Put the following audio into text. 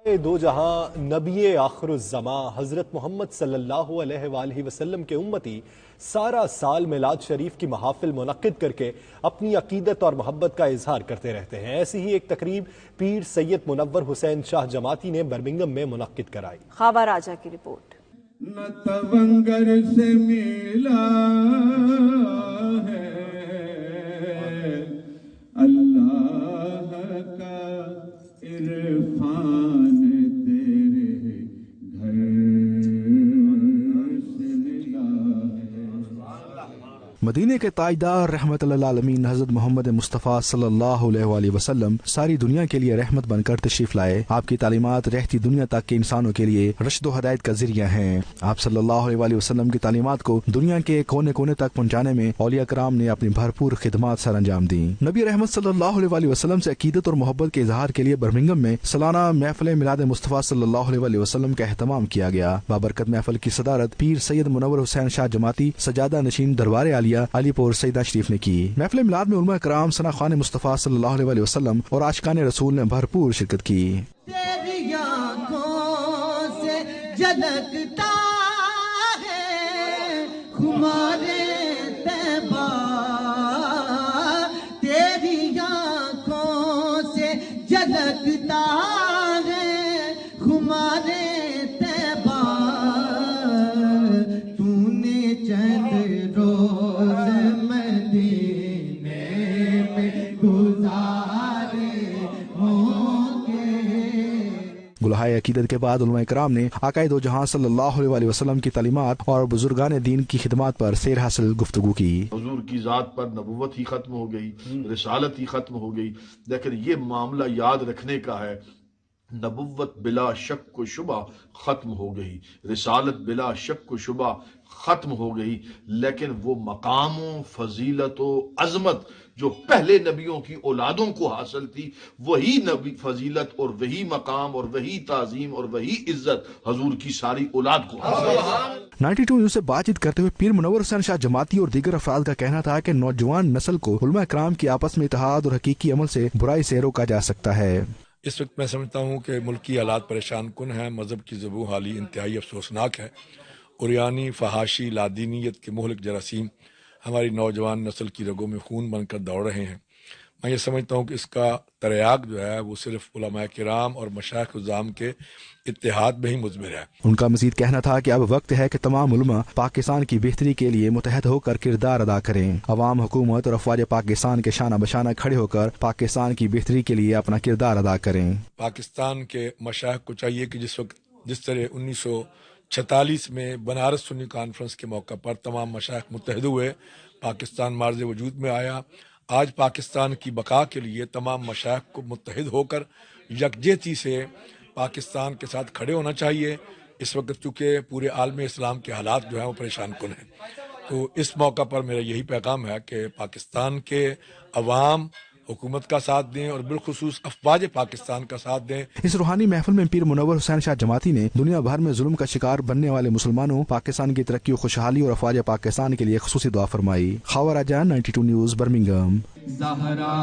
دو جہاں نبی آخر الزماں حضرت محمد صلی اللہ علیہ وآلہ وسلم کے امتی سارا سال میلاد شریف کی محافل منعقد کر کے اپنی عقیدت اور محبت کا اظہار کرتے رہتے ہیں. ایسی ہی ایک تقریب پیر سید منور حسین شاہ جماعتی نے برمنگھم میں منعقد کرائی. خوابہ راجہ کی رپورٹ. نہ تونگر سے ملا ہے اللہ کا عرفان تیرے گھر سے ملا ہے. مدینے کے تاجدار رحمت اللہ عالمین حضرت محمد مصطفیٰ صلی اللہ علیہ وآلہ وسلم ساری دنیا کے لیے رحمت بن کر تشریف لائے. آپ کی تعلیمات رہتی دنیا تک کے انسانوں کے لیے رشد و ہدایت کا ذریعہ ہیں. آپ صلی اللہ علیہ وآلہ وسلم کی تعلیمات کو دنیا کے کونے کونے تک پہنچانے میں اولیاء کرام نے اپنی بھرپور خدمات سر انجام دی. نبی رحمت صلی اللہ علیہ وآلہ وسلم سے عقیدت اور محبت کے اظہار کے لیے برمنگھم میں سالانہ محفل میلاد مصطفیٰ صلی اللہ علیہ وآلہ وسلم کا اہتمام کیا گیا. بابرکت محفل کی صدارت پیر سید منور حسین شاہ جماعتی سجادہ نشین دربار عالیہ علی پور سیدہ شریف نے کی. محفل میلاد میں علماء کرام ثنا خوان مصطفیٰ صلی اللہ علیہ وآلہ وسلم اور عاشقان رسول نے بھرپور شرکت کی. تیری آنکھوں سے جھلکتا ہے خمار طیبہ، تیری آنکھوں سے جھلکتا ہے خمار طیبہ، تو نے چند روز مدینے میں گزارے ہوں گے. گلہائے عقیدت کے بعد علماء کرام نے آقائے دو جہاں صلی اللہ علیہ وآلہ وسلم کی تعلیمات اور بزرگان دین کی خدمات پر سیر حاصل گفتگو کی. حضور کی ذات پر نبوت ہی ختم ہو گئی، رسالت ہی ختم ہو گئی، لیکن یہ معاملہ یاد رکھنے کا ہے، نبوت بلا شک و شبہ ختم ہو گئی، رسالت بلا شک و شبہ ختم ہو گئی، لیکن وہ مقام و فضیلت و عظمت جو پہلے نبیوں کی اولادوں کو حاصل تھی، وہی نبی فضیلت اور وہی مقام اور وہی تعظیم اور وہی عزت حضور کی ساری اولاد کو حاصل. 92 نیوز سے بات چیت کرتے ہوئے پیر منور حسین شاہ جماعتی اور دیگر افراد کا کہنا تھا کہ نوجوان نسل کو علماء کرام کی آپس میں اتحاد اور حقیقی عمل سے برائی سے روکا جا سکتا ہے. اس وقت میں سمجھتا ہوں کہ ملکی حالات پریشان کن ہیں، مذہب کی ذبح حالی انتہائی افسوسناک ہے. عریانی، فحاشی، لادینیت کے مہلک جراثیم ہماری نوجوان نسل کی رگوں میں خون بن کر دوڑ رہے ہیں. میں یہ سمجھتا ہوں کہ اس کا تریاق جو ہے وہ صرف علماء کرام اور مشائخ الزام کے اتحاد میں ہی مضمر ہے. ان کا مزید کہنا تھا کہ اب وقت ہے کہ تمام علماء پاکستان کی بہتری کے لیے متحد ہو کر کردار ادا کریں. عوام، حکومت اور افواج پاکستان کے شانہ بشانہ کھڑے ہو کر پاکستان کی بہتری کے لیے اپنا کردار ادا کریں. پاکستان کے مشائخ کو چاہیے کہ جس طرح 1946 میں بنارس سنی کانفرنس کے موقع پر تمام مشائخ متحد ہوئے، پاکستان مارز وجود میں آیا. آج پاکستان کی بقا کے لیے تمام مشائخ کو متحد ہو کر یکجہتی سے پاکستان کے ساتھ کھڑے ہونا چاہیے. اس وقت چونکہ پورے عالم اسلام کے حالات جو ہیں وہ پریشان کن ہیں، تو اس موقع پر میرا یہی پیغام ہے کہ پاکستان کے عوام حکومت کا ساتھ دیں اور بالخصوص افواج پاکستان کا ساتھ دیں. اس روحانی محفل میں پیر منور حسین شاہ جماعتی نے دنیا بھر میں ظلم کا شکار بننے والے مسلمانوں، پاکستان کی ترقی و خوشحالی اور افواج پاکستان کے لیے خصوصی دعا فرمائی. خوابہ راجہ، 92 نیوز، برمنگھم. زہرا